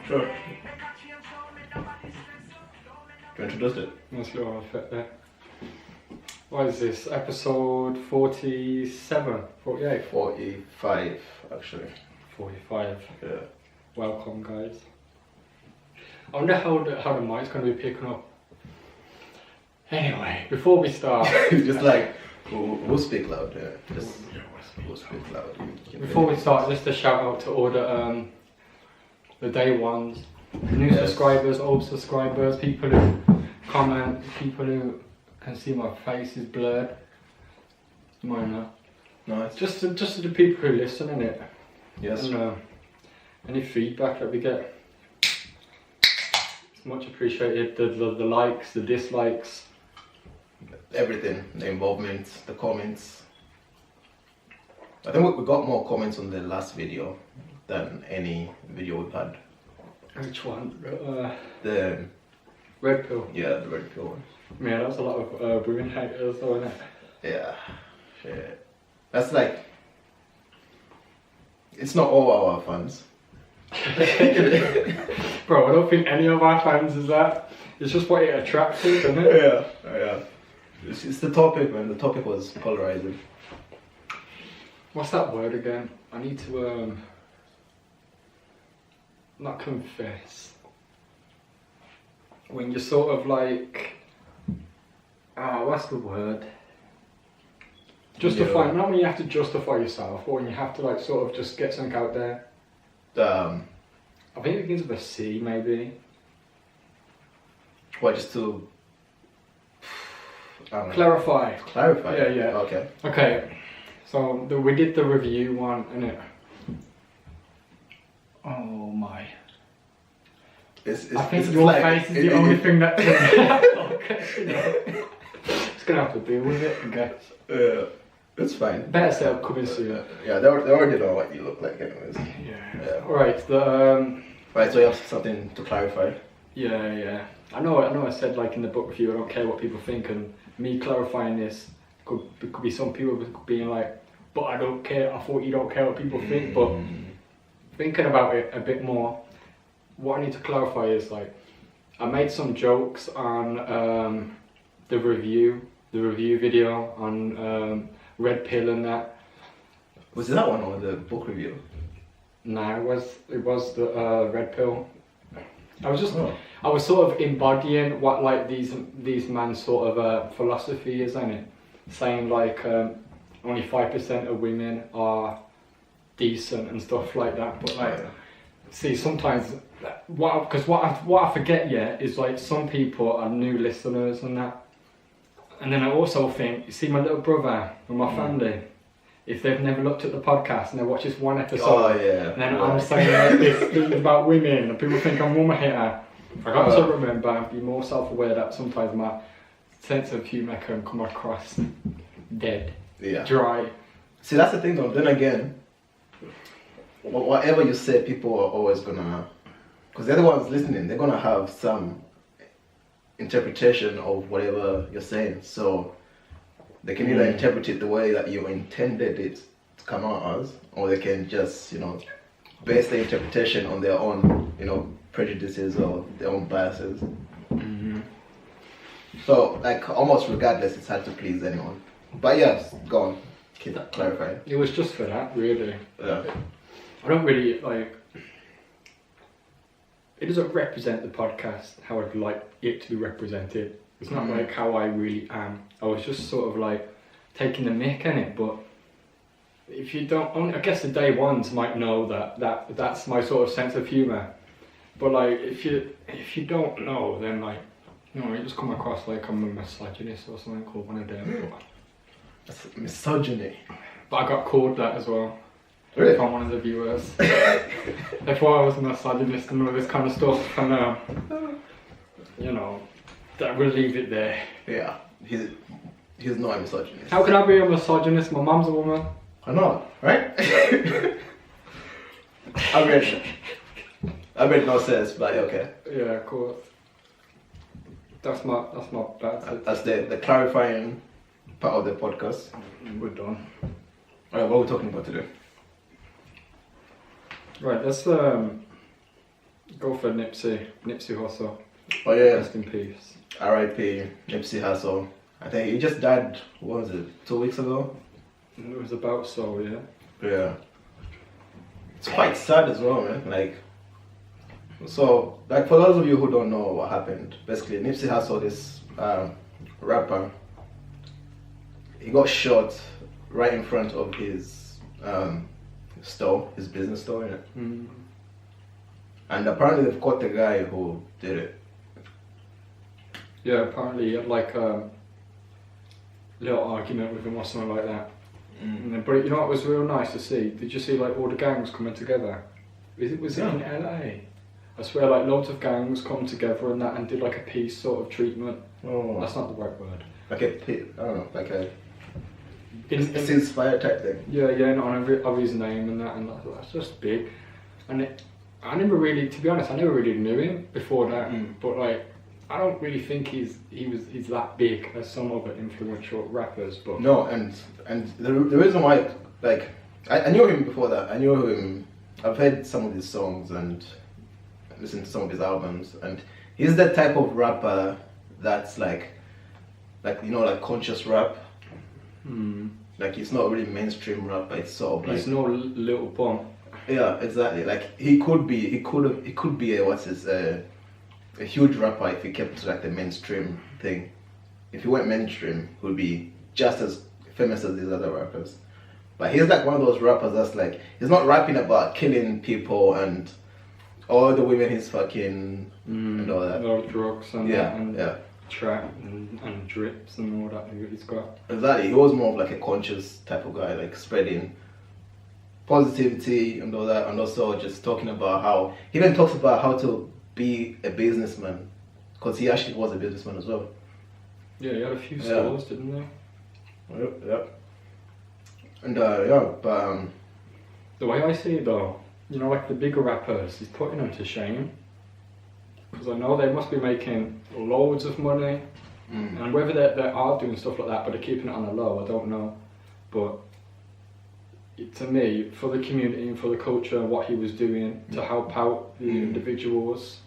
Sure. You introduced it? That's a little fit there. What is this? Episode 47? 48? 45, actually. 45. Yeah. Welcome, guys. I wonder how the mic's going to be picking up. Anyway, before we start... Just like, we'll speak loud, yeah. Just, we'll speak loud. Before we start, just a shout out to all the day ones, new subscribers, old subscribers, people who comment, people who can see my face is blurred. Mine not. Nice. Just to the people who listen, innit? Yes. And any feedback that we get, it's much appreciated. The likes, the dislikes. Everything, the involvement, the comments. I think we got more comments on the last video than any video we've had. Which one? The Red pill. Yeah, the red pill one. Yeah, that's a lot of women haters though, isn't it? Yeah, shit. That's like, it's not all our fans. Bro, I don't think any of our fans is that. It's just what it attracts, isn't it? Yeah. It's the topic, man. The topic was polarizing. What's that word again? I need to not confess. When you're sort of like, what's the word? Justify. Yeah. Not when you have to justify yourself, but when you have to like sort of just get something out there. I think it begins with a C, maybe. What, just to clarify. Clarify. Yeah. Okay. Okay. So we did the review one, innit? Oh my. I think your face is the only thing that Just gonna have to deal with it, I guess. Yeah, it's fine. Better set up coming soon. Yeah, they already know what you look like anyways. Yeah. Alright, right, so you have something to clarify? Yeah. I know I said like in the book review, I don't care what people think, and me clarifying this could be some people being like, but I don't care, I thought you don't care what people think, but thinking about it a bit more, what I need to clarify is like, I made some jokes on the review video on Red Pill and that. Was it that one or the book review? No, it was the Red Pill. I was sort of embodying what like these man's sort of philosophy is, isn't it? Saying like only 5% of women are decent and stuff like that, but like, see, sometimes what I forget is like some people are new listeners and that, and then I also think, you see my little brother and my family, if they've never looked at the podcast and they watch this one episode, and then I'm saying like this thing about women and people think I'm a woman hater, I got to remember and be more self-aware that sometimes my sense of humour can come across dead, dry. See, that's the thing though, then again, whatever you say, people are always gonna, because they're the ones listening, they're gonna have some interpretation of whatever you're saying, so they can either interpret it the way that you intended it to come out as, or they can just, base their interpretation on their own, prejudices or their own biases. So, like, almost regardless, it's hard to please anyone. But yeah, go on, keep that clarifying. It was just for that, really. Yeah. I don't really, like, it doesn't represent the podcast how I'd like it to be represented. It's not like how I really am. I was just sort of like taking the mick in it, but if you don't, I guess the day ones might know that's my sort of sense of humour. But like, if you don't know, then like, you just come across like I'm a misogynist or something, called one of them. That's misogyny. But I got called that as well. Really? From one of the viewers. They thought I was a misogynist and all this kind of stuff, and that we'll leave it there. Yeah, he's not a misogynist. How can I be a misogynist? My mum's a woman. I know, right? I made no sense, but okay. Yeah, of course. That's my bad. That's the clarifying part of the podcast. We're done. Alright, what are we talking about today? Right, let's go for Nipsey Hussle. Oh yeah. Rest in peace. R.I.P. Nipsey Hussle. I think he just died. What was it? 2 weeks ago. It was about so, yeah. Yeah. It's quite sad as well, man. Like, so, like for those of you who don't know what happened, basically Nipsey Hussle, this rapper, he got shot right in front of his store, his business store, innit? Mm. And apparently they've caught the guy who did it. Yeah, apparently he had like a little argument with him or something like that. Mm. But you know what was real nice to see? Did you see like all the gangs coming together? Was it in LA? I swear, like loads of gangs come together and that and did like a peace sort of treatment. Oh. That's not the right word. Like I don't know, like a ceasefire type thing. Yeah, not of his name and that, and that's just big. And I never really, to be honest, I never really knew him before that. But like, I don't really think he's that big as some other influential rappers. But no, and the reason why, like, I knew him before that. I knew him. I've heard some of his songs and listened to some of his albums, and he's that type of rapper that's like you know, like conscious rap. Like it's not really mainstream rap, but it's sort of like he's no little pump. Yeah, exactly. Like he could be a huge rapper if he kept to like the mainstream thing. If he went mainstream, he would be just as famous as these other rappers. But he's like one of those rappers that's like, he's not rapping about killing people and all the women he's fucking and all that. All drugs and yeah. Trap and drips and all that he's got. Exactly. He was more of like a conscious type of guy, like spreading positivity and all that, and also just talking about how, he even talks about how to be a businessman, because he actually was a businessman as well. Yeah, he had a few stores, didn't he? Yep. And but the way I see it though, you know, like the bigger rappers, he's putting them to shame. Because I know they must be making loads of money, and whether they are doing stuff like that, but they're keeping it on the low, I don't know. But to me, for the community and for the culture and what he was doing to help out the individuals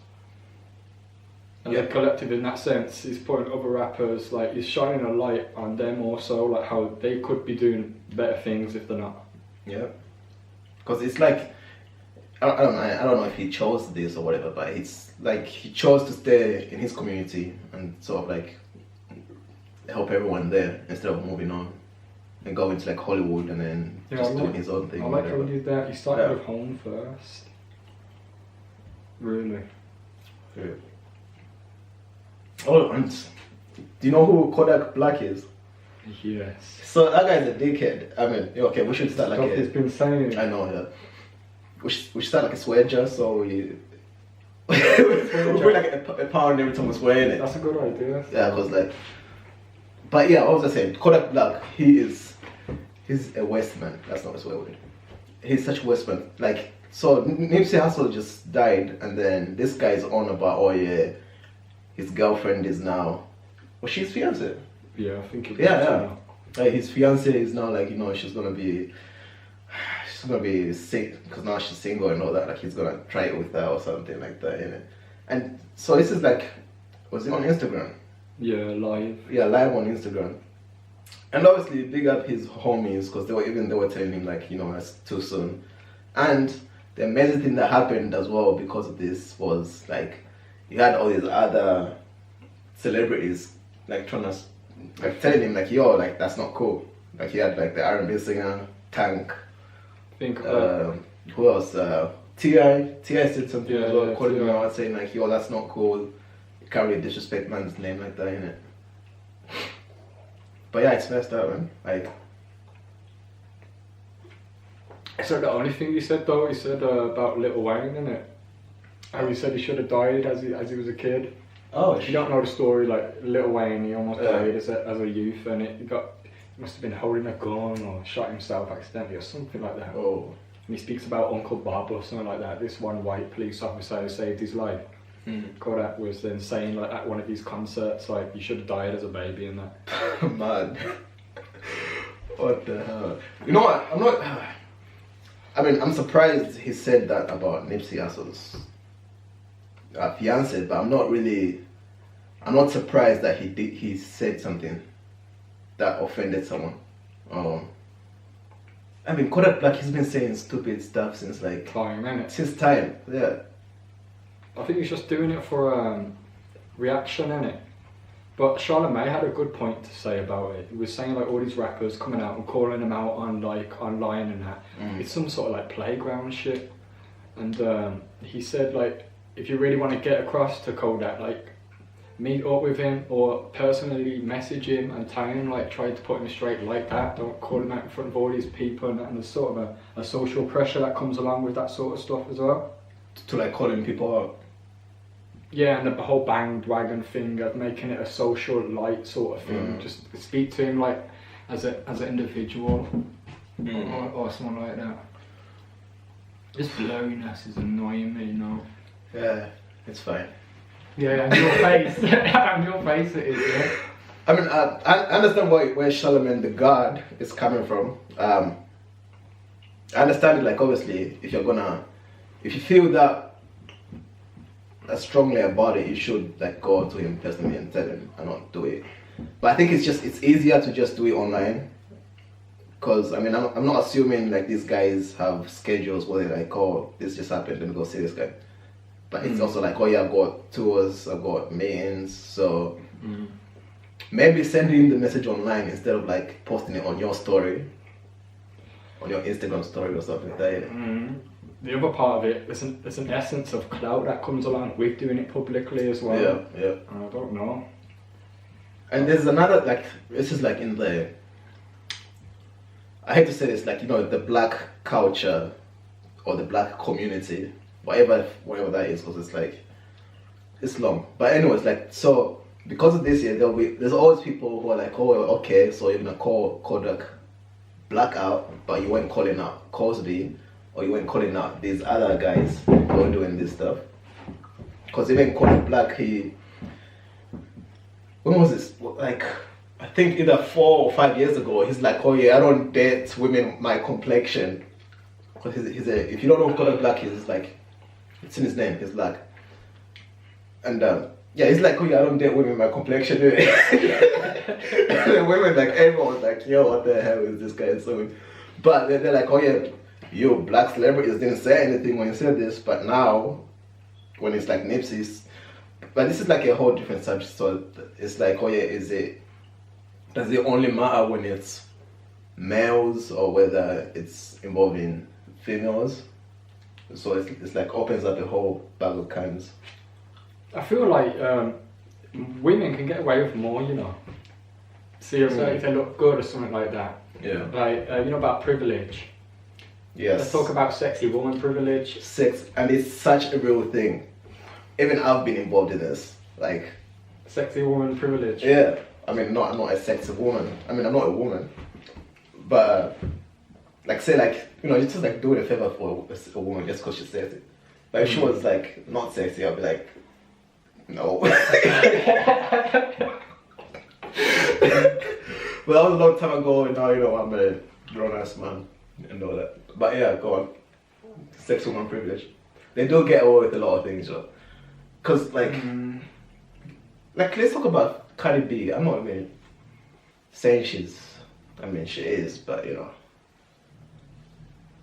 and the collective in that sense, he's putting other rappers, like he's shining a light on them also, like how they could be doing better things if they're not. Yeah, because it's like, I don't know if he chose this or whatever, but it's like he chose to stay in his community and sort of like help everyone there instead of moving on and going to like Hollywood and then just doing his own thing. I like how he did that. He started with home first. Really. Yeah. Oh, and do you know who Kodak Black is? Yes. So that guy's a dickhead. I mean, okay, we should start like he's been saying. I know, yeah. We should start like a swear jar, so we put like a pound every time we swear in it. That's a good idea. Yeah, because like, but yeah, what was I saying? Kodak Black, he's a Westman. That's not a swear word. He's such a Westman. Like, so Nipsey Hussle just died, and then this guy's on about, oh yeah, his girlfriend is now, well, she's fiance. Yeah, I think. Like his fiance is now like, you know, she's gonna be sick because now she's single and all that. Like he's gonna try it with her or something like that, you know. And so this is like, was it on Instagram? Yeah, live. Yeah, live on Instagram. And obviously big up his homies because they were telling him like, you know, it's too soon. And the amazing thing that happened as well because of this was like, you had all these other celebrities like trying to like telling him like, yo, like that's not cool. Like he had like the R&B singer Tank. Who else? T.I. said something as well, calling him out saying like, yo, that's not cool. You can't really disrespect man's name like that, innit? But yeah, it's messed up, man. Like, so the only thing he said though, he said about Lil Wayne, innit? How he said he should have died as he was a kid. Oh, you don't know the story, like Lil Wayne, he almost died as a youth, and he must have been holding a gun or shot himself accidentally or something like that. Oh. And he speaks about Uncle Bob or something like that. This one white police officer who saved his life. Kodak was then saying like at one of these concerts, like, you should have died as a baby and that. Man. What the hell? You know what? I mean, I'm surprised he said that about Nipsey Hussle's fiance, but I'm not surprised that he said something that offended someone. I mean, Kodak Black, he's been saying stupid stuff since like since time. Yeah. I think he's just doing it for reaction, innit? But Charlamagne had a good point to say about it. He was saying like all these rappers coming out and calling them out on like online and that. It's some sort of like playground shit. And he said like, if you really want to get across to Kodak, like meet up with him or personally message him and tell him, like try to put him straight like that. Don't call him out in front of all these people, and there's sort of a social pressure that comes along with that sort of stuff as well. To like calling people out. Yeah, and the whole bandwagon thing of making it a social light sort of thing. Just speak to him like as an individual or someone like that. This blurriness is annoying me, you know. Yeah, it's fine. Yeah, and your face. And your face it is, yeah. I mean, I understand where Charlamagne the God is coming from. I understand it, like obviously, if you feel that strongly about it, you should like go to him personally and tell him and not do it. But I think it's easier to just do it online. Because I mean, I'm not assuming like these guys have schedules where they're like, oh, this just happened, let me go see this guy. But it's also like, oh yeah, I've got tours, I've got meetings, so maybe send him the message online instead of like posting it on your story, on your Instagram story or something like that. The other part of it, there's an essence of clout that comes along with doing it publicly as well. Yeah. I don't know. And there's another, like, this is like in the, I hate to say this, like, you know, the black culture or the black community, whatever that is, because it's like, it's long. But anyways, like, so because of this year, there's always people who are like, oh, okay, so you're gonna call Kodak Black out, but you weren't calling out Cosby, or you weren't calling out these other guys who are doing this stuff. Because even Kodak Black, when was this? Like, I think either 4 or 5 years ago, he's like, oh yeah, I don't date women my complexion. Because if you don't know who Kodak Black is, it's like, it's in his name, he's black. And yeah, he's like, oh yeah, I don't date women my complexion. And the women, like, everyone was like, yo, what the hell is this guy doing? But they're like, oh yeah, you black celebrities didn't say anything when you said this, but now, when it's like Nipsey's, but this is like a whole different subject, so it's like, oh yeah, does it only matter when it's males or whether it's involving females? So it's like opens up a whole bag of cans. I feel like women can get away with more, you know. Seriously, if they look good or something like that. Yeah. Like, you know about privilege? Yes. Let's talk about sexy woman privilege. Sex, and it's such a real thing. Even I've been involved in this. Like, sexy woman privilege. Yeah. I mean, I'm not a sexy woman. I mean, I'm not a woman. But, like, say, like, you know, you just like doing a favor for a woman just because she's sexy. Like, if she was like not sexy, I'd be like, no. But that was a long time ago, and now, you know, I'm a grown ass man and all that. But yeah, go on. Sex woman privilege. They do get away with a lot of things, though. Because, like, let's talk about Cardi B. I'm not even saying she is, but, you know.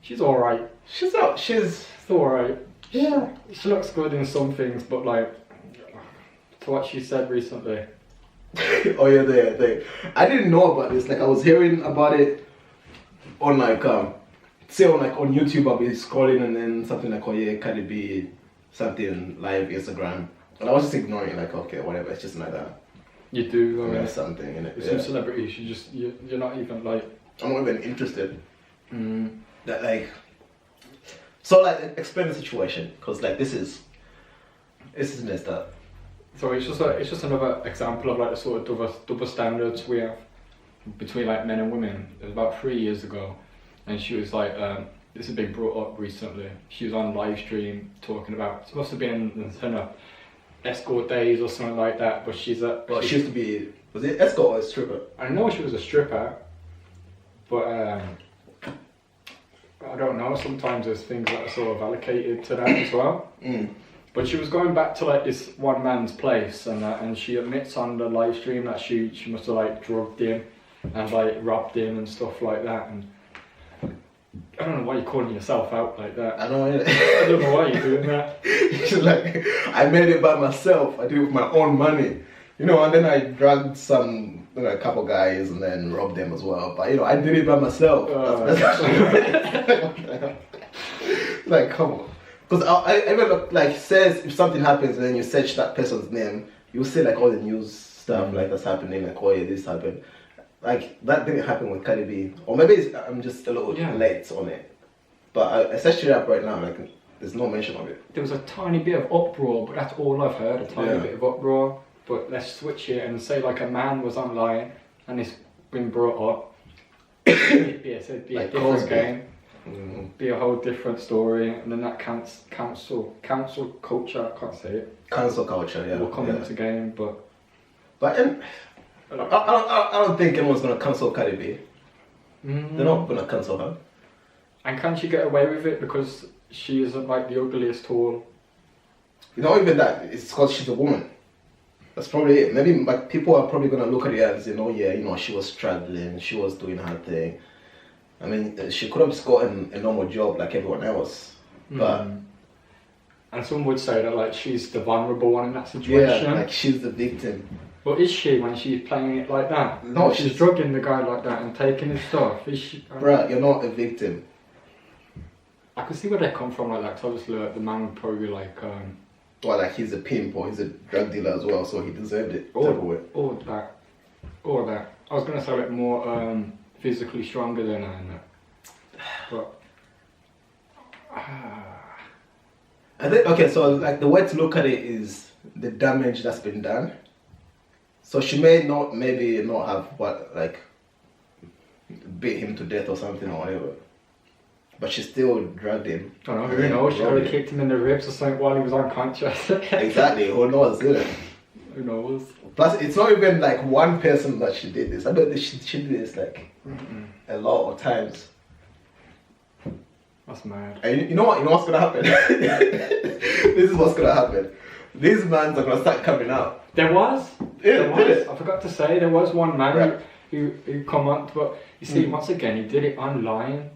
She's alright. She's alright. Yeah. She looks good in some things, but, like, to what she said recently. Oh yeah, I didn't know about this. Like, I was hearing about it on like on YouTube. I'll be scrolling and then something like, oh yeah, Cardi B, something live Instagram, and I was just ignoring it, like, okay, whatever, it's just like that. You do, I mean, something in it. With some celebrities, you're not even like. I'm not even interested. That like. So like, explain the situation, because like this is messed up. So it's just another example of like the sort of double standards we have between like men and women. It was about 3 years ago, and she was like, this has been brought up recently. She was on live stream talking about, it must have been in her escort days or something like that. But she used to be, was it escort or a stripper? I know she was a stripper, but I don't know, sometimes there's things that are sort of allocated to that as well. But she was going back to like this one man's place, and she admits on the live stream that she must have like drugged him and like robbed him and stuff like that. And I don't know why you're calling yourself out like that. I know. I don't know why you're doing that. She's like, I made it by myself. I did it with my own money, you know. And then I dragged some, you know, a couple guys, and then robbed them as well. But you know, I did it by myself. That's actually like, come on. Because I even like says if something happens and then you search that person's name, you'll see like all the news stuff like that's happening, like oh yeah, this happened. Like that didn't happen with Cardi B, or maybe I'm just a little late on it. But I searched it up right now, like there's no mention of it. There was a tiny bit of uproar, but that's all I've heard. A tiny bit of uproar. But let's switch it and say like a man was online and it's been brought up. It'd be a like different game. Be a whole different story, and then that cancel culture, I can't say it. Cancel culture, yeah. Will come into game, but I don't think anyone's gonna cancel Cardi B. They're not gonna cancel her. And can she get away with it because she isn't like the ugliest whore? Not even that. It's because she's a woman. That's probably it. Maybe like people are probably gonna look at it and say, oh yeah, you know, she was struggling, she was doing her thing. I mean, she could have just gotten a normal job like everyone else, but. And some would say that like she's the vulnerable one in that situation. Yeah, like she's the victim. But is she when she's playing it like that? No, she's drugging the guy like that and taking his stuff. Is she? Bruh, you're not a victim. I can see where they come from like that. Cause obviously the man would probably like. Well, like he's a pimp or he's a drug dealer as well, so he deserved it. All that. I was gonna say like more physically stronger than I am, but. I think okay. So like the way to look at it is the damage that's been done. So she may not, maybe not have beat him to death or something or whatever. But she still dragged him. I don't know, who knows? She probably kicked him in the ribs or something while he was unconscious. Exactly, who knows, isn't it? Who knows? Plus, it's not even like one person that she did this. I bet she did this like a lot of times. That's mad. And you know what? You know what's gonna happen? This is what's gonna happen. These mans are gonna start coming out. There was. Yeah, did it? I forgot to say there was one man who come on, but you see, once again, he did it online.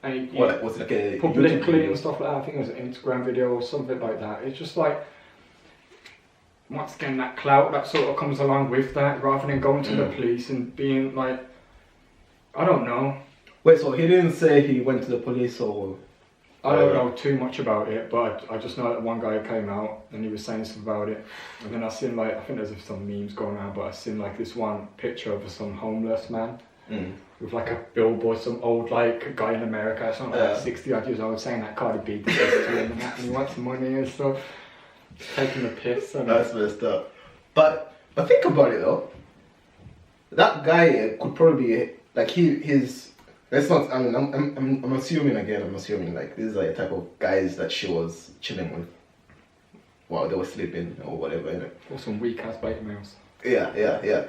And he was it like a publicly and stuff like that? I think it was an Instagram video or something like that. It's just like, once again, that clout that sort of comes along with that, rather than going to the police and being like, I don't know. Wait, so he didn't say he went to the police or? I don't know too much about it, but I just know that one guy came out and he was saying something about it. And then I seen like, I think there's some memes going around, but I seen like this one picture of some homeless man with like a billboard, some old like guy in America, something like 60 odd years old, saying that Cardi B did this to him and that, and he wants money and stuff. Just taking the piss. And that's messed up. But think about it though. That guy could probably be like his. Let's not. I mean, I'm assuming again. I'm assuming like these are the type of guys that she was chilling with while they were sleeping or whatever. You know? Or some weak ass beta males. Yeah.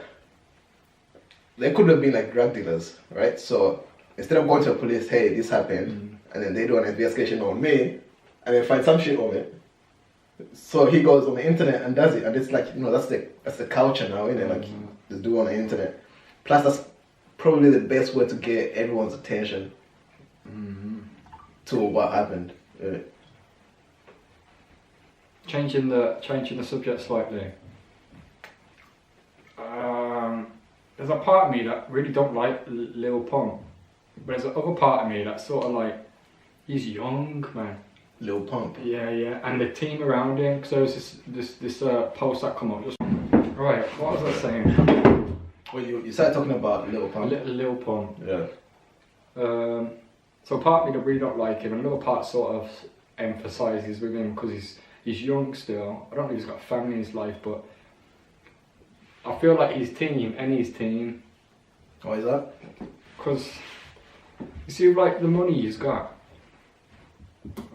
They could have been like drug dealers, right? So instead of going to the police, hey, this happened, and then they do an investigation on me, and then find some shit on me. So he goes on the internet and does it, and it's like, you know, that's the culture now, isn't it? Like just do it on the internet. Plus, that's probably the best way to get everyone's attention to what happened. Yeah. Changing the subject slightly. There's a part of me that really don't like Lil Pump, but there's another part of me that's sort of like, he's young, man. Lil Pump. Yeah, and the team around him. Because there was this post that come up. Right, what was I saying? Well, you started talking about Lil Pump. Lil Pump. Yeah. So part of me that really don't like him, and another part sort of emphasises with him because he's young still. I don't think he's got a family in his life, but I feel like his team. Why is that? Because you see, like the money he's got,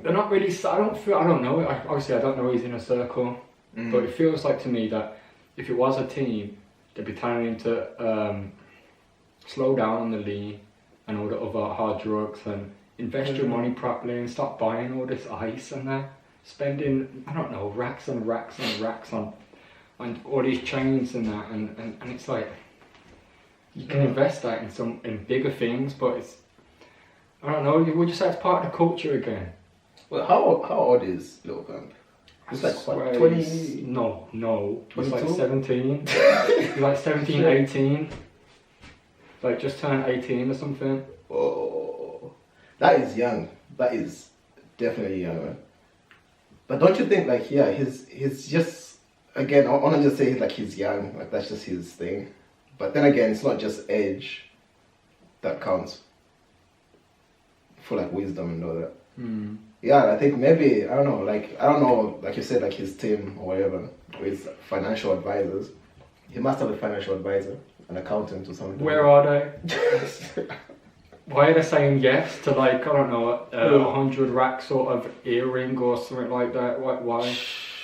they're not really. I don't know. Obviously, I don't know he's in a circle, but it feels like to me that if it was a team, they'd be telling him to slow down on the lean and all the other hard drugs, and invest your money properly and stop buying all this ice and that. Spending, I don't know, racks and racks and racks on all these chains and that, and it's like, you can invest that in bigger things, but it's, I don't know, would you say it's part of the culture again? Well, how old is Lil Pump? He's like what, 20? No, he's 22? like 17. He's like 17, 18. Like just turned 18 or something. Oh, that is young. That is definitely young, man. But don't you think, like, yeah, he's just, again, I want to just say like he's young, like that's just his thing. But then again, it's not just age that counts for like wisdom and all that. Yeah, I think maybe, I don't know, like you said, like his team or whatever, with financial advisors. He must have a financial advisor, an accountant or something. Where are they? Why are they saying yes to, like, I don't know, 100 rack sort of earring or something like that? Why?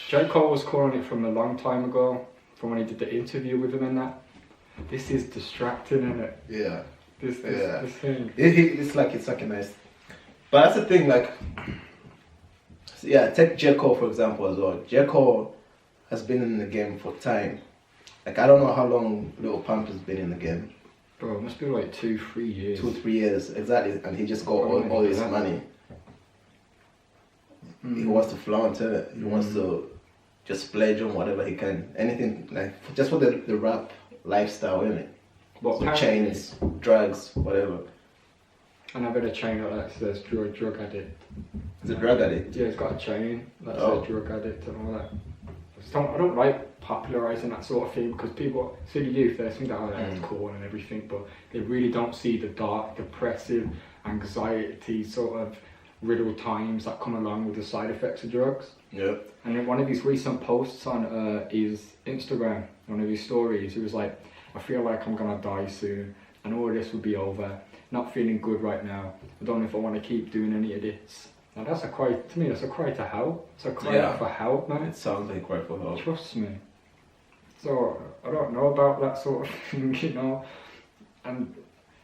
J. Cole was calling it from a long time ago, from when he did the interview with him and that. This is distracting, isn't it? Yeah. This thing. It's like a nice... But that's the thing, like... Yeah, take J. Cole for example as well. J. Cole has been in the game for time. Like, I don't know how long Lil Pump has been in the game. Bro, it must be like 2-3 years. 2-3 years, exactly. And he just got all this money. He wants to flaunt it. He wants to just splurge on whatever he can. Anything, like, just for the rap lifestyle, innit? What, so chains, drugs, whatever. And I've got a chain that says drug addict. Is it drug addict? Yeah, it's got a chain that says drug addict and all that. I don't like popularising that sort of thing because people see the youth, they think that it's cool and everything, but they really don't see the dark, depressive, anxiety sort of riddled times that come along with the side effects of drugs. Yeah. And in one of his recent posts on his Instagram, one of his stories, he was like, I feel like I'm gonna die soon and all this will be over. Not feeling good right now. I don't know if I want to keep doing any of this. Now that's a cry, to me that's a cry to help. It's a cry for help, man. It sounds like a cry for help. Trust me. So I don't know about that sort of thing, you know. And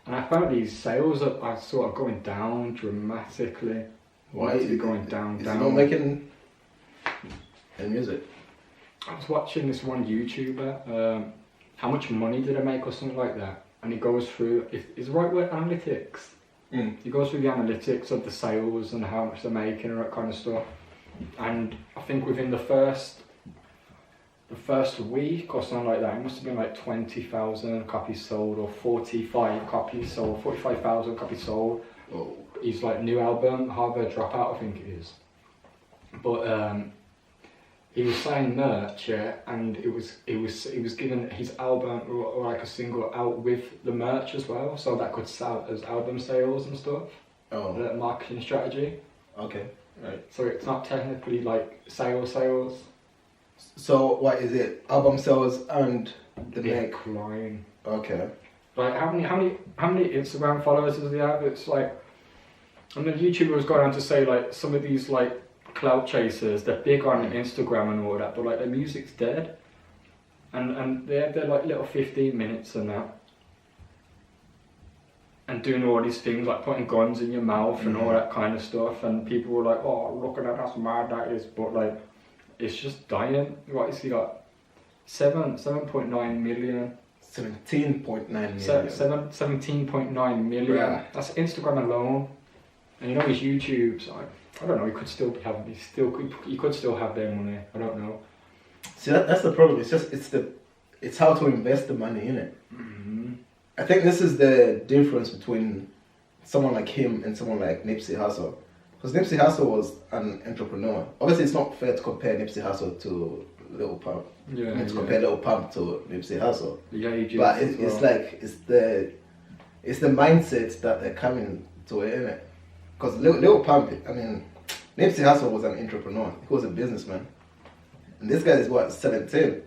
I found these sales are sort of going down dramatically. Why is it going down? Is he not making any music? I was watching this one YouTuber, how much money did I make or something like that? And he goes through, is the right word analytics? He goes through the analytics of the sales and how much they're making and that kind of stuff. And I think within the first week or something like that, it must have been like 20,000 copies sold or 45,000 copies sold. Oh. His like new album, Harvard Dropout, I think it is. But he was selling merch, yeah, and he was giving his album or like a single out with the merch as well, so that could sell as album sales and stuff. Oh. The marketing strategy. Okay. Right. So it's not technically like sales. So what is it? Album sales and the make? Decline. Okay. Like how many Instagram followers does he have? It's like, and the YouTuber was going on to say like some of these like clout chasers, they're big on Instagram and all that, but like their music's dead, and they're like little 15 minutes and that, and doing all these things like putting guns in your mouth and all that kind of stuff, and people were like, oh look at that, that's mad that is, but like it's just dying. What has he got? 7.9 million. 17.9 million. 17.9 million. Yeah. That's Instagram alone. And you know his YouTube's like, I don't know, he could still have their money. I don't know. See, that's the problem. It's how to invest the money in it. I think this is the difference between someone like him and someone like Nipsey Hussle. Because Nipsey Hussle was an entrepreneur. Obviously, it's not fair to compare Nipsey Hussle to Lil Pump. Yeah. To compare Lil Pump to Nipsey Hussle. Yeah, but it's like it's the mindset that they're coming to it, innit? Because Lil Pump, I mean, Nipsey Hussle was an entrepreneur. He was a businessman. And this guy is what, 17?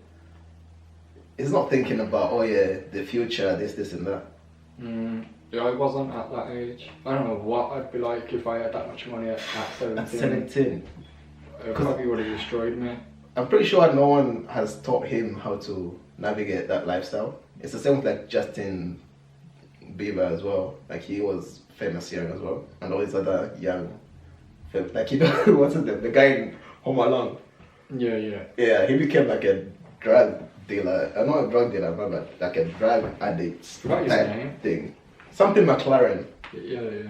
He's not thinking about, oh yeah, the future, this and that. Yeah, I wasn't at that age. I don't know what I'd be like if I had that much money at 17. At 17? It probably would have destroyed me. I'm pretty sure no one has taught him how to navigate that lifestyle. It's the same with like Justin Bieber as well. Like he was famous young as well, and all these other young, like what's his name? The guy in Home Alone. Yeah. Yeah, he became like a drug dealer. Not a drug dealer, but like a drug addict Forgot his type name. thing. Something McLaren. Yeah.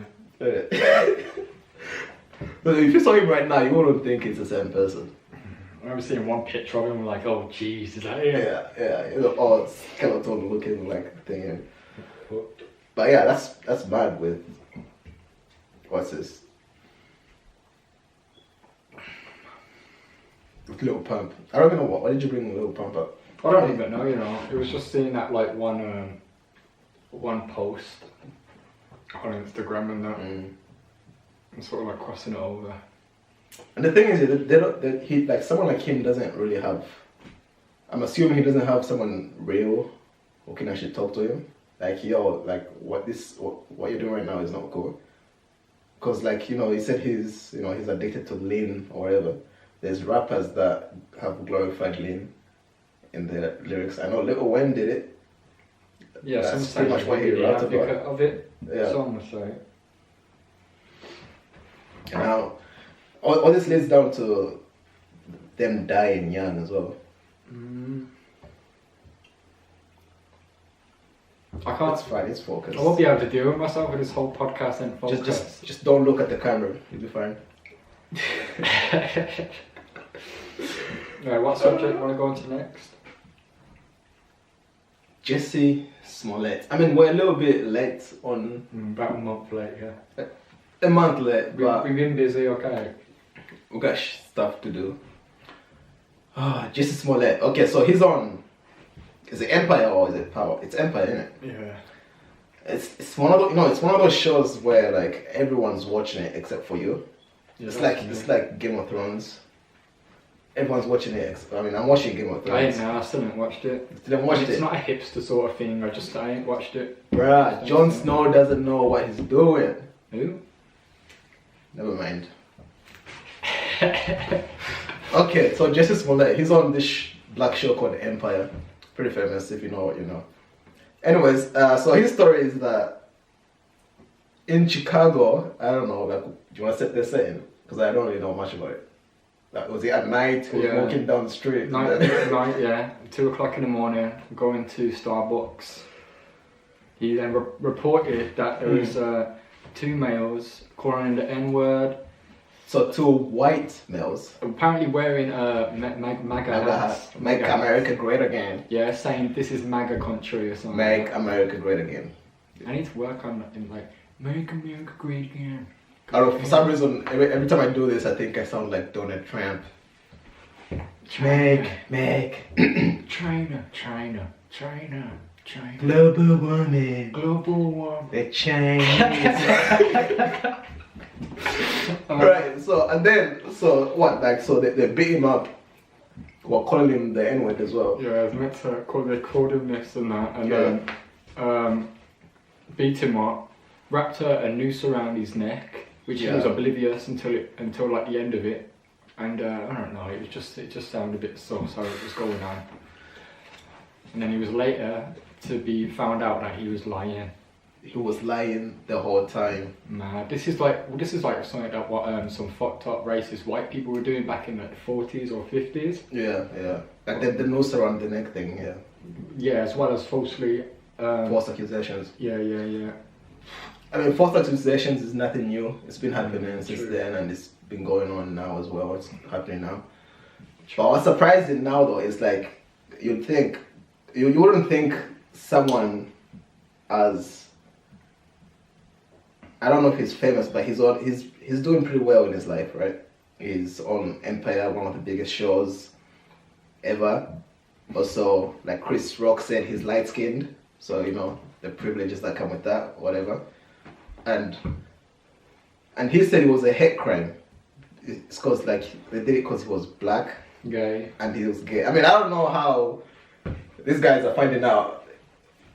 So if you saw him right now, you wouldn't think it's the same person. I remember seeing one picture of him, like, oh jeez, is that him? Yeah. All skeleton looking like thing. But yeah, that's bad with what's this? With Lil Pump. I don't even know why did you bring Lil Pump up? I don't even know, It was just seeing that like one post on Instagram and that, and sort of like crossing it over. And the thing is, he like someone like him doesn't really have. I'm assuming he doesn't have someone real who can actually talk to him. Like like what you're doing right now is not cool. Cause like he said he's addicted to lean or whatever. There's rappers that have glorified lean in their lyrics. I know Lil Wayne did it. Yeah, that's some pretty much what he wrote about. Of it. Yeah. Some would say. Now, all this leads down to them dying young as well. I can't. It's fine. It's focused. I won't be able to deal with myself with this whole podcast and focus. Just don't look at the camera. You'll be fine. Right, what subject do you want to go into next? Jesse Smollett. I mean, we're a little bit late on. About a month late, yeah. A month late, but we've been busy, okay. we got stuff to do. Jesse Smollett. Okay, so he's on. Is it Empire or is it Power? It's Empire, isn't it? Yeah. It's one of those, it's one of those shows where like everyone's watching it except for you. Yeah, It's like Game of Thrones. Everyone's watching it. I mean, I'm watching Game of Thrones. I still haven't watched it. It's not a hipster sort of thing. I ain't watched it. Bruh, Jon Snow doesn't know what he's doing. Who? Never mind. Okay, so Jesse Smollett, he's on this black show called Empire. Pretty famous if you know what you know. Anyways, so his story is that in Chicago, I don't know, like, do you want to set the setting? Because I don't really know much about it. Like, was he at night? He was walking down the street? Night, yeah. 2 o'clock in the morning, going to Starbucks. He then reported that there was 2 males calling the N-word. So 2 white males. Apparently wearing MAGA hats. Make America great again. Yeah, saying this is MAGA country or something. Make America great again. I need to work on like, make America great again. I don't know, for some reason, every time I do this, I think I sound like Donald Trump. Make China. Global warming. The Chinese. Right, so they beat him up while calling him the N-word as well. Yeah, I was meant to they called him this and that, and then beat him up, wrapped a noose around his neck, which he was oblivious until like the end of it, and I don't know, it just sounded a bit so it was going on, and then he was later to be found out that he was lying. He was lying the whole time. Man, this is like something that what some fucked up racist white people were doing back in like the 40s or 50s. Yeah. Like the noose around the neck thing, yeah. Yeah, as well as falsely... false accusations. Yeah. I mean, false accusations is nothing new. It's been happening since then, and it's been going on now as well. It's happening now. But what's surprising now though is like, you'd think, you wouldn't think someone as... I don't know if he's famous, but he's doing pretty well in his life, right? He's on Empire, one of the biggest shows ever. Also, like Chris Rock said, he's light-skinned, so the privileges that come with that, whatever. And he said it was a hate crime. It's because like they did it because he was black, gay, and he was gay. I mean, I don't know how these guys are finding out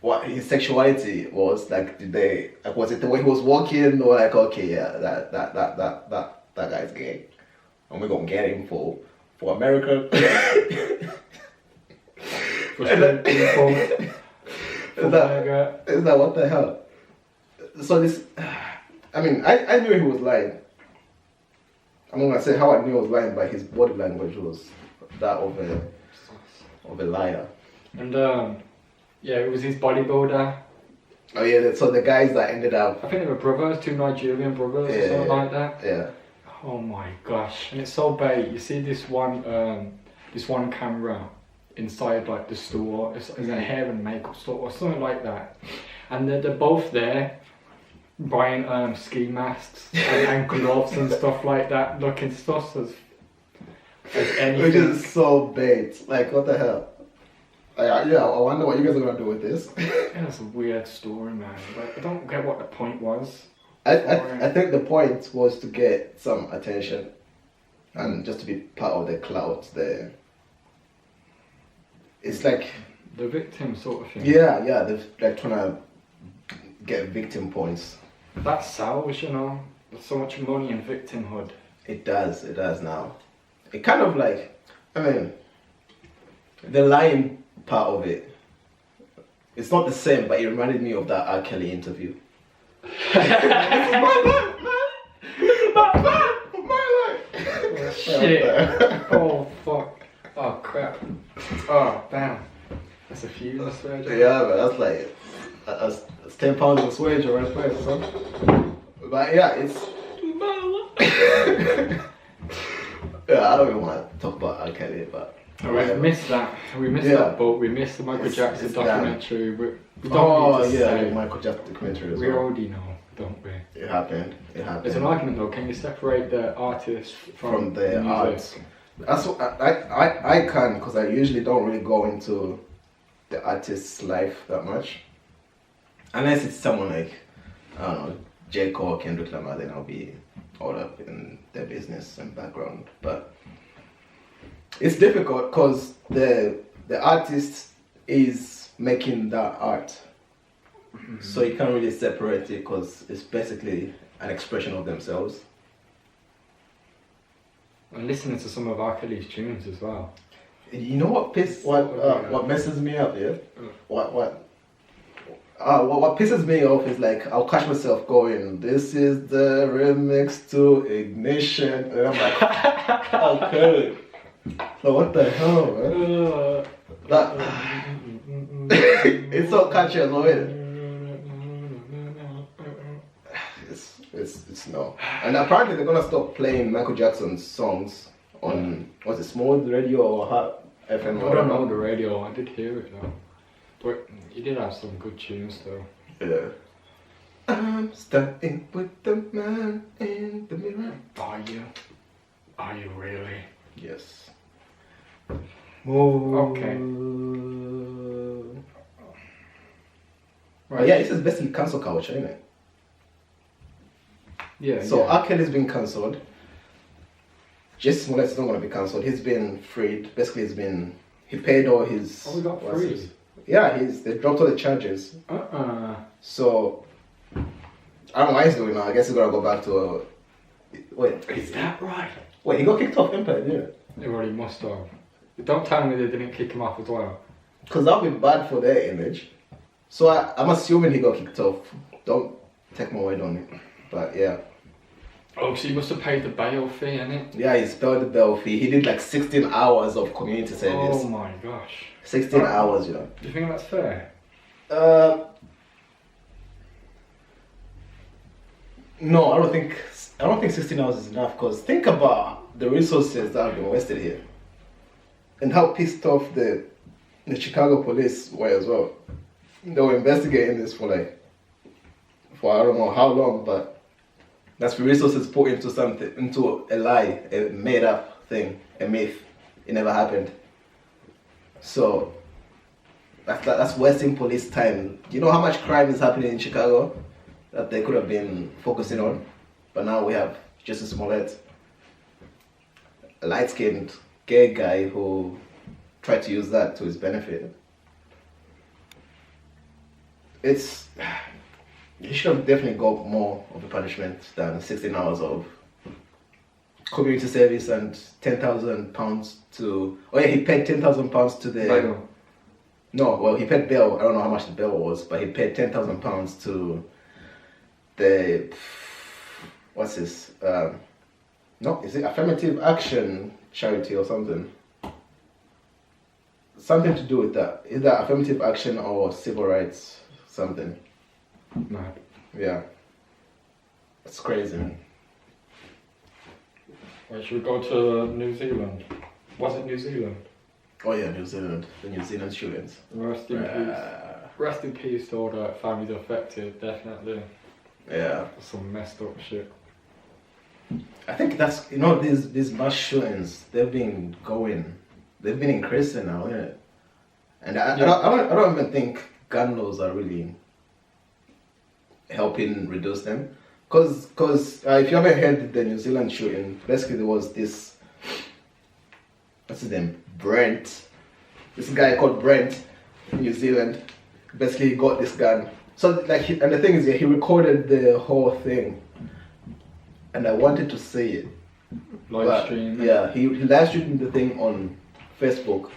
what his sexuality was. Like, was it the way he was walking, or like, okay, yeah, that guy's gay, and we're gonna get him for America. Is that what the hell? So this, I mean, I knew he was lying. I'm not gonna say how I knew he was lying, but his body language was that of a liar. And yeah, it was his bodybuilder. Oh yeah, so the guys that ended up. I think they were brothers, 2 Nigerian brothers or something like that. Yeah. Oh my gosh, and it's so bait. You see this one camera inside like the store. It's a hair and makeup store or something like that, and they're both there buying ski masks and gloves and stuff like that, looking stuff as anything. Which is so bait. Like what the hell? Yeah, I wonder what you guys are gonna do with this. Yeah, it's a weird story, man. Like, I don't get what the point was. I think the point was to get some attention and just to be part of the clout there. It's like the victim sort of thing. Yeah, they're like trying to get victim points. That sells, you know. There's so much money in victimhood. It does now. It kind of like, I mean, the lying part of it, it's not the same, but it reminded me of that R. Kelly interview. This is my life, man. This is my life. Oh, shit. Oh, fuck. Oh, crap. Oh, damn. That's a few, I swear. Yeah, but that's like, that's 10 pounds of swage or right, son. But yeah, it's. Yeah, I don't even want to talk about R. Kelly, but. We missed that. We missed that boat. We missed the Michael Jackson documentary. We don't need to say. The Michael Jackson documentary as well. We already know, don't we? It happened. There's an argument though. Can you separate the artist from the music? art? That's what I can, because I usually don't really go into the artist's life that much, unless it's someone like, I don't know, J. Cole, Kendrick Lamar. Then I'll be all up in their business and background, but. It's difficult because the artist is making that art, so you can't really separate it because it's basically an expression of themselves. And listening to some of R. Kelly's tunes as well. You know what messes me up? Yeah, what pisses me off is like I'll catch myself going, "This is the remix to Ignition," and I'm like, okay. So what the hell, man? It's so catchy as well, isn't it? It's no. And apparently they're gonna stop playing Michael Jackson's songs on what's it, Smooth Radio or Hot FM? I don't know the radio. I did hear it though, but he did have some good tunes though. Yeah. I'm starting with the man in the mirror. Are you really? Yes. Okay. Right. Yeah, this is basically cancel culture, isn't it? Yeah. So R. Kelly's been cancelled. Jason Smollett's not going to be cancelled. He's been freed. Basically, he paid all his. Oh, he got freed. Yeah, they dropped all the charges. So I don't know what he's doing now. I guess he's gonna go back to. Wait. Is that right? Wait, he got kicked off Empire, didn't it? They already must have. Don't tell me they didn't kick him off as well. Because that would be bad for their image. So I'm assuming he got kicked off. Don't take my word on it. But yeah. Oh, so he must have paid the bail fee, innit? Yeah, he paid the bail fee. He did like 16 hours of community service. Oh my gosh. 16 hours, you know. Do you think that's fair? No, I don't think 16 hours is enough, because think about the resources that have been wasted here. And how pissed off the Chicago police were as well. They were investigating this for I don't know how long, but that's the resources put into a lie, a made up thing, a myth. It never happened. So that's wasting police time. Do you know how much crime is happening in Chicago that they could have been focusing on? But now we have Justice Smollett, a light-skinned gay guy who tried to use that to his benefit. He should have definitely got more of a punishment than 16 hours of community service and £10,000 to. Oh yeah, he paid £10,000 to the. Bail. No, well, he paid bail. I don't know how much the bail was, but he paid £10,000 to the what's this? No, is it affirmative action charity or something? Something to do with that. Either affirmative action or civil rights something. Mad. Yeah. It's crazy, man. Right, should we go to New Zealand? Was it New Zealand? Oh yeah, New Zealand. The New Zealand shootings. Rest in peace. Rest in peace to all the families affected, definitely. Yeah. Some messed up shit. I think that's, these mass shootings, they've been increasing now, isn't it? And I don't even think gun laws are really helping reduce them. Because if you haven't heard the New Zealand shooting, basically there was this, what's his name, Brent. This guy called Brent in New Zealand. Basically he got this gun. So and the thing is, he recorded the whole thing. And I wanted to say it. Live stream. Yeah, he live streamed the thing on Facebook.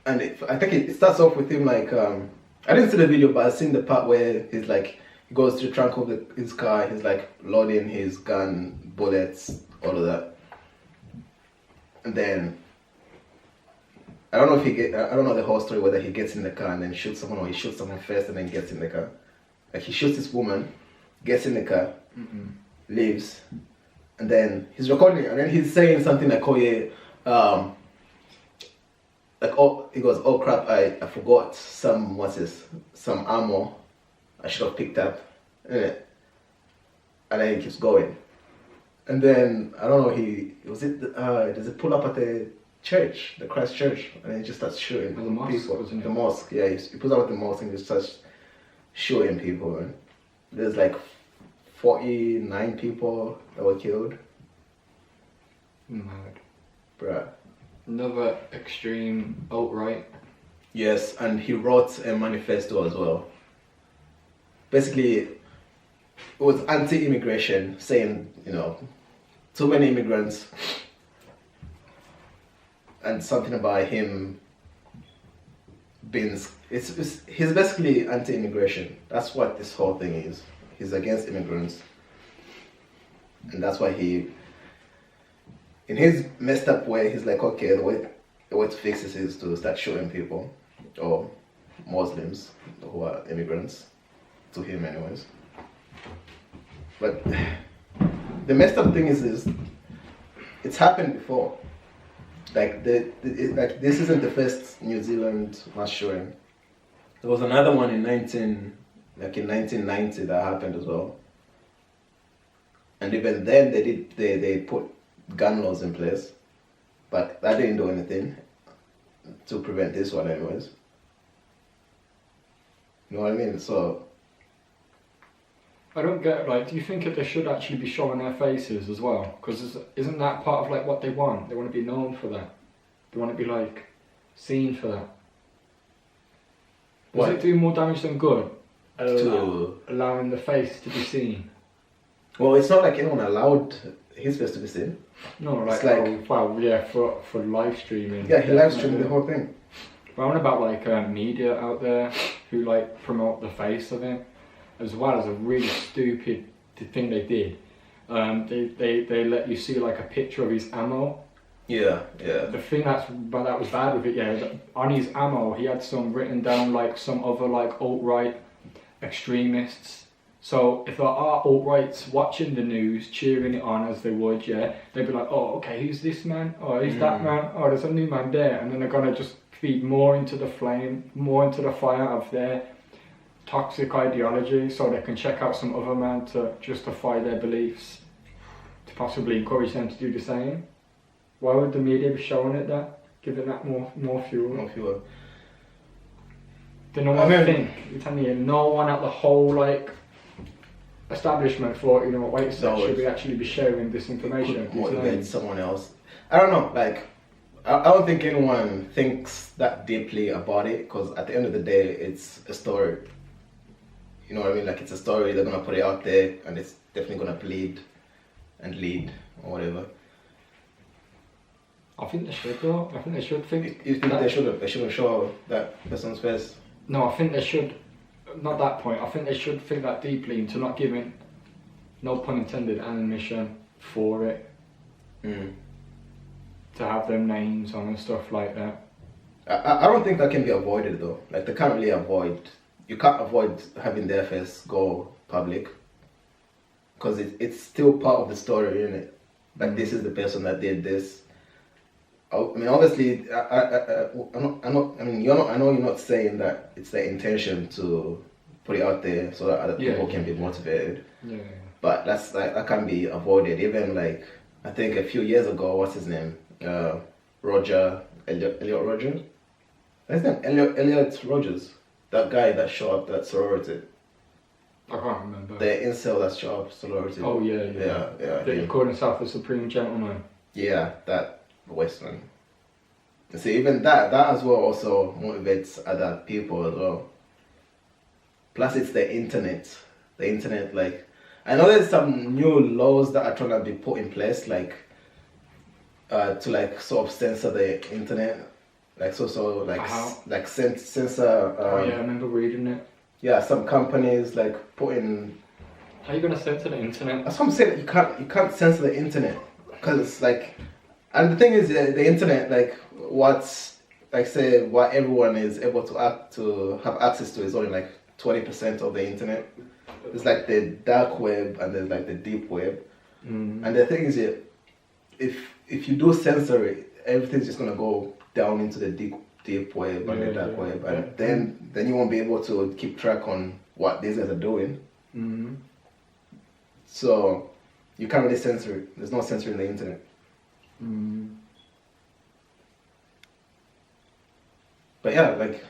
And I think it starts off with him like, I didn't see the video, but I seen the part where he's like, he goes to the trunk of his car, he's like loading his gun, bullets, all of that. And then, I don't know the whole story, whether he gets in the car and then shoots someone, or he shoots someone first and then gets in the car. Like he shoots this woman, gets in the car, leaves, and then he's recording it, and then he's saying something like, oh yeah, he goes, oh crap, I forgot some ammo I should have picked up, and then he keeps going. And then, I don't know, does it pull up at the church, the Christ Church, and then he just starts shooting the mosque, people. wasn't it? The mosque, yeah, he pulls up at the mosque and just starts shooting people, man. There's like 49 people that were killed. Mad. Bruh. Another extreme alt-right. Yes, and he wrote a manifesto as well. Basically, it was anti-immigration, saying, too many immigrants, and something about him being, he's basically anti-immigration. That's what this whole thing is. He's against immigrants. And that's why in his messed up way, he's like, okay, the way to fix this is to start shooting people, or Muslims who are immigrants, to him anyways. But the messed up thing is it's happened before. Like this isn't the first New Zealand mass shooting. There was another one in 1990 that happened as well. And even then they put gun laws in place, but that didn't do anything to prevent this one anyways. You know what I mean? So I don't get, do you think that they should actually be showing their faces as well? Because isn't that part of what they want? They want to be known for that. They want to be seen for that. Does it do more damage than good? Allowing the face to be seen. Well, it's not like anyone allowed his face to be seen. No, for live streaming. Yeah, he live streamed the whole thing. But I want about media out there who promote the face of him, as well as a really stupid thing they did. They let you see a picture of his ammo. Yeah. The thing that was bad with it, on his ammo he had some written down some other alt-right extremists. So if there are alt-rights watching the news, cheering it on as they would, they'd be like, oh, okay, who's this man? Oh, who's that man? Oh, there's a new man there. And then they're gonna just feed more into the flame, more into the fire of their toxic ideology, so they can check out some other man to justify their beliefs, to possibly encourage them to do the same. Why would the media be showing it that? Giving that more fuel? More fuel. They know what to think. You're telling me no one at the whole establishment thought, wait a sec, should we actually be sharing this information? Could motivate someone else. I don't know, I don't think anyone thinks that deeply about it, because at the end of the day, it's a story. You know what I mean? It's a story, they're gonna put it out there, and it's definitely gonna bleed and lead, or whatever. I think they should though. I think they should think. You think they shouldn't show that person's face? No, I think they should, not that point, I think they should think that deeply into not giving no pun intended, ammunition for it. Mm. To have them names on and stuff like that. I don't think that can be avoided though. Like they can't really avoid. You can't avoid having their face go public. Because it's still part of the story, isn't it? Like this is the person that did this. I mean, obviously, I'm not. I mean, you're not. I know you're not saying that it's the intention to put it out there so that other people can be motivated. Yeah. But that can be avoided. Even like I think a few years ago, what's his name? Elliot Rogers. His name Elliot Rogers. That guy that shot up that sorority. I can't remember. The incel that shot up sorority. Oh yeah. Yeah. That he called himself the supreme gentleman. Yeah, that Western. See, even that as well also motivates other people as well. Plus, it's the internet. The internet, like, I know there's some new laws that are trying to be put in place, like, to like sort of censor the internet, like like censor. Oh yeah, I remember reading it. Yeah, some companies like putting. How are you gonna censor the internet? That's what I'm saying. You can't censor the internet because it's like. And the thing is, the internet, like what everyone is able to have access to is only like 20% of the internet. It's like the dark web and there's like the deep web. Mm. And the thing is, if you do censor it, everything's just gonna go down into the deep web and the dark web, and then you won't be able to keep track on what these guys are doing. Mm. So you can't really censor it. There's no censoring the internet. Mm. But yeah, like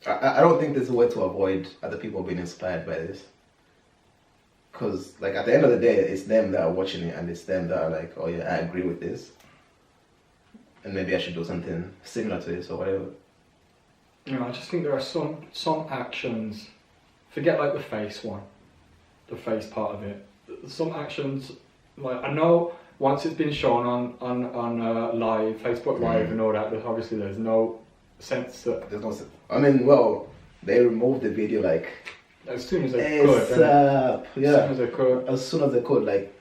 I don't think there's a way to avoid other people being inspired by this. Because like at the end of the day, it's them that are watching it and it's them that are like, oh yeah, I agree with this. And maybe I should do something similar to this or whatever. You know, I just think there are some actions, forget like the face one, the face part of it. Some actions, like I know once it's been shown on live, Facebook Live and all that, obviously there's no sense that... There's no sense. I mean, well, they removed the video like... As soon as they could. As soon as they could, like...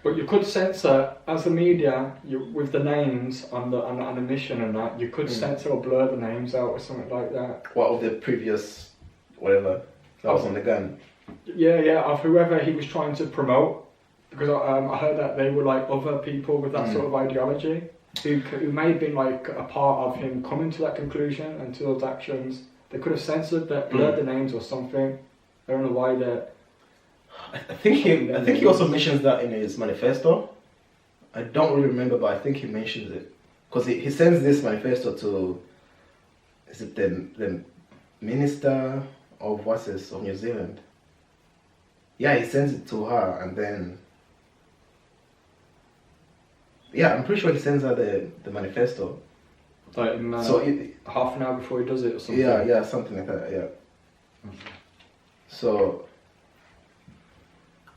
But you could censor, as the media, with the names on the mission and that, you could censor or blur the names out or something like that. What of the previous, whatever, that was on the gun? Yeah, of whoever he was trying to promote. Because I heard that they were like other people with that sort of ideology who may have been like a part of him coming to that conclusion and to those actions. They could have censored that, blurred the names or something. I don't know why they're... I think he also mentions that in his manifesto. I don't really remember, but I think he mentions it. Because he sends this manifesto to... Is it the Minister of of New Zealand? Yeah, he sends it to her and then... Yeah, I'm pretty sure he sends her the manifesto. Like half an hour before he does it or something? Yeah, something like that, yeah. So...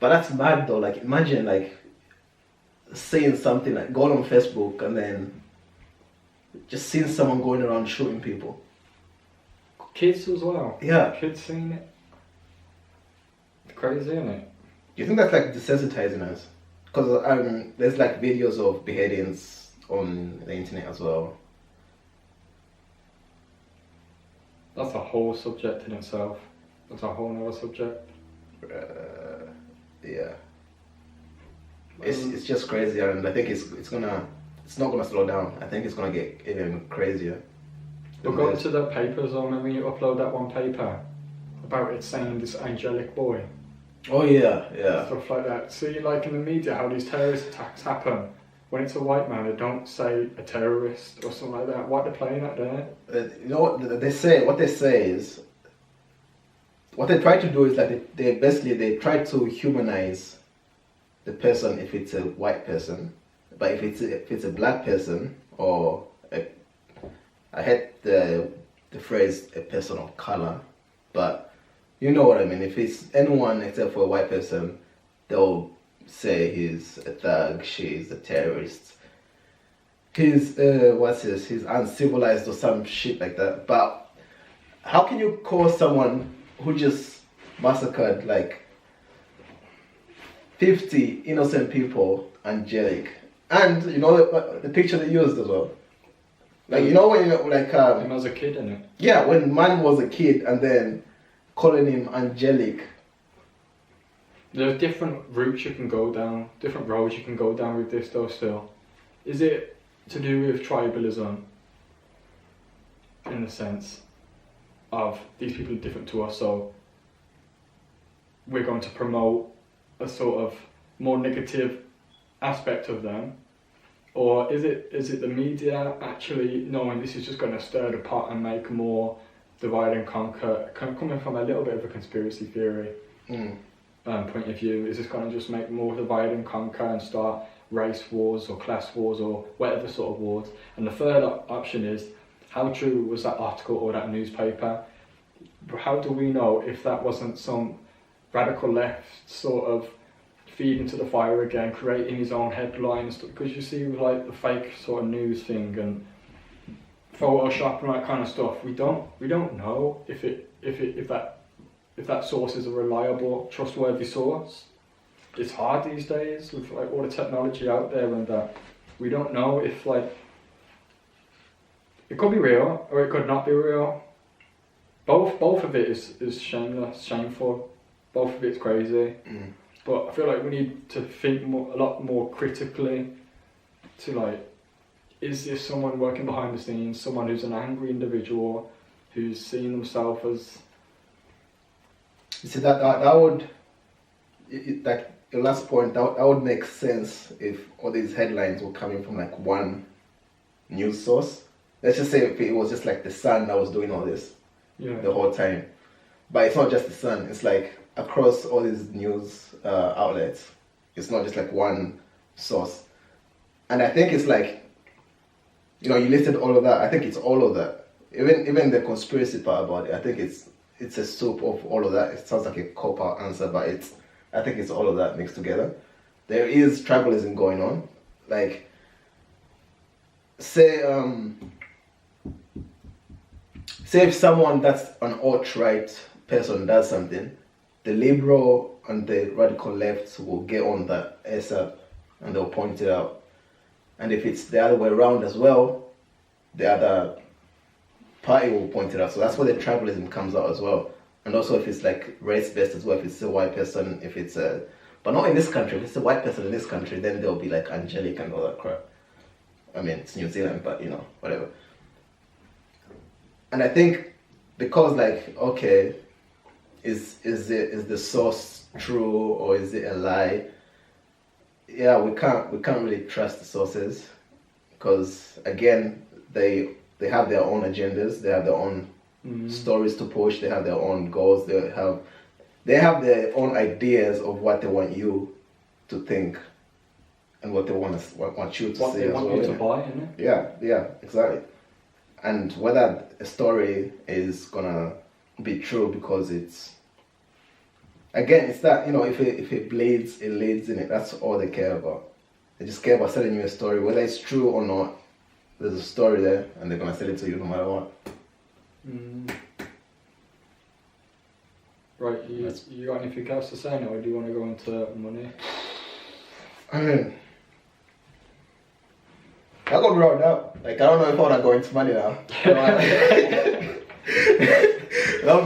But that's mad though, like imagine like saying something like going on Facebook and then just seeing someone going around shooting people. Kids as well? Yeah. Kids seeing it? It's crazy, isn't it? Do you think that's like desensitizing us? Because there's like videos of beheadings on the internet as well. That's a whole subject in itself. That's a whole nother subject. Yeah. It's just crazy, and I think it's not gonna slow down. I think it's gonna get even crazier. We'll go into the papers, or maybe you upload that one paper about it saying this angelic boy. Oh yeah. Stuff like that. See, like in the media, how these terrorist attacks happen. When it's a white man, they don't say a terrorist or something like that. What they're playing at there? You know what they say? What they say is, what they try to do is that they try to humanize the person if it's a white person, but if it's a black person or I hate the phrase a person of color, but you know what I mean. If it's anyone except for a white person, they'll say he's a thug, she's a terrorist, he's he's uncivilized or some shit like that. But how can you call someone who just massacred like 50 innocent people angelic. And you know the picture they used as well. Like, you know when Him as a kid, innit? yeah, when man was a kid and then calling him angelic. There are different routes you can go down, different roads you can go down with this though still. Is it to do with tribalism? In the sense of these people are different to us, so we're going to promote a sort of more negative aspect of them? Or is it the media actually knowing this is just going to stir the pot and make more divide and conquer, coming from a little bit of a conspiracy theory point of view? Is this going to just make more divide and conquer and start race wars or class wars or whatever sort of wars? And the third option is, how true was that article or that newspaper? How do we know if that wasn't some radical left sort of feeding to the fire again, creating his own headlines? Because you see with like the fake sort of news thing and Photoshop and that kind of stuff, we don't know if that source is a reliable, trustworthy source. It's hard these days with like all the technology out there, and we don't know if like it could be real or it could not be real. Both of it is shameless, shameful. Both of it's crazy. But I feel like we need to think a lot more critically to like, is this someone working behind the scenes, someone who's an angry individual, who's seeing themselves as... You see, that would, like your last point, that would make sense if all these headlines were coming from like one news source. Let's just say if it was just like the Sun that was doing all this the whole time. But it's not just the Sun, it's like across all these news outlets. It's not just like one source. And I think it's like, you know, you listed all of that. I think it's all of that. Even the conspiracy part about it, I think it's a soup of all of that. It sounds like a cop-out answer, but I think it's all of that mixed together. There is tribalism going on. Like, say if someone that's an alt-right person does something, the liberal and the radical left will get on that ASAP and they'll point it out. And if it's the other way around as well, the other party will point it out. So that's where the tribalism comes out as well. And also if it's like race-based as well, if it's a white person, if it's a... But not in this country. If it's a white person in this country, then they'll be like angelic and all that crap. I mean, it's New Zealand, but you know, whatever. And I think because like, okay, is the source true or is it a lie? Yeah, we can't really trust the sources because again, they have their own agendas, they have their own stories to push, they have their own goals, they have their own ideas of what they want you to think and what they want you to what say they as want well, you to buy, innit? Yeah, exactly. And whether a story is gonna be true because it's, again, it's that, you know, if it bleeds, it leads in it. That's all they care about. They just care about selling you a story, whether it's true or not. There's a story there, and they're gonna sell it to you no matter what. Right, you got anything else to say now, or do you want to go into money? I mean, I got rolled out. Like, I don't know if I want to go into money now. That'll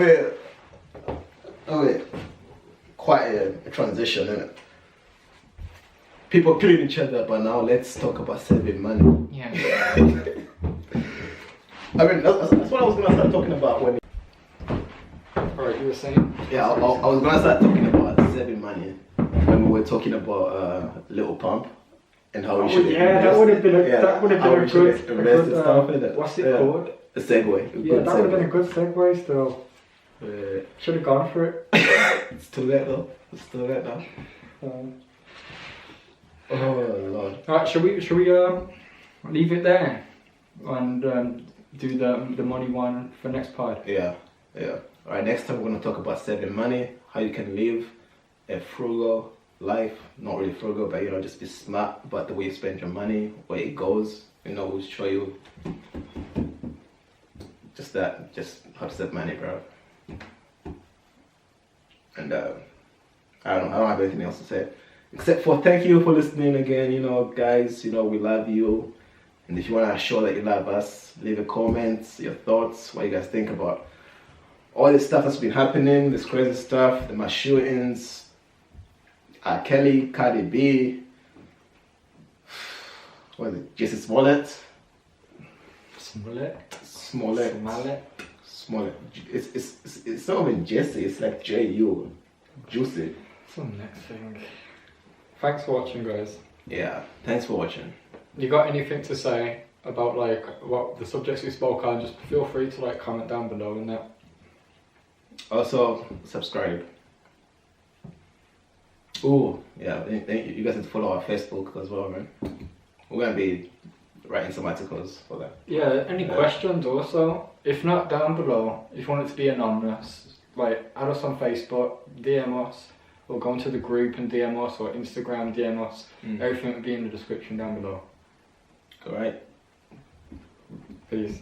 be quite a transition, isn't it? People killing each other, but now let's talk about saving money. Yeah. I mean, that's what I was going to start talking about when... Alright, you were saying? Yeah, I was going to start talking about saving money when we were talking about Little Pump and how we should invest. That would have been a good stuff in it. What's it called? A segue. Yeah, that would have been a good segue still. Should have gone for it. It's too late though. It's too late now. Oh Lord. Alright, should we leave it there and do the money one for next pod? Yeah. Alright, next time we're gonna talk about saving money, how you can live a frugal life. Not really frugal, but you know, just be smart about the way you spend your money, where it goes. You know, we'll show you just how to save money, bro. And I don't have anything else to say. except for thank you for listening again. You know, guys, you know, we love you. And if you want to show that you love us, leave a comment, your thoughts, what you guys think about all this stuff that's been happening, this crazy stuff, the mass shootings, Kelly, Cardi B, what is it, Jesse Smollett? Smollett. It's not even Jesse, it's like J-U, Juicy. What's the next thing? Thanks for watching, guys. Yeah, thanks for watching. You got anything to say about like what the subjects we spoke on? Just feel free to like comment down below and that. Also, subscribe. Ooh, yeah, you guys need to follow our Facebook as well, man. We're gonna be writing some articles for that. Yeah, any questions also? If not, down below. If you want it to be anonymous, like add us on Facebook, DM us, or go into the group and DM us, or Instagram DM us. Everything will be in the description down below. Alright. Peace.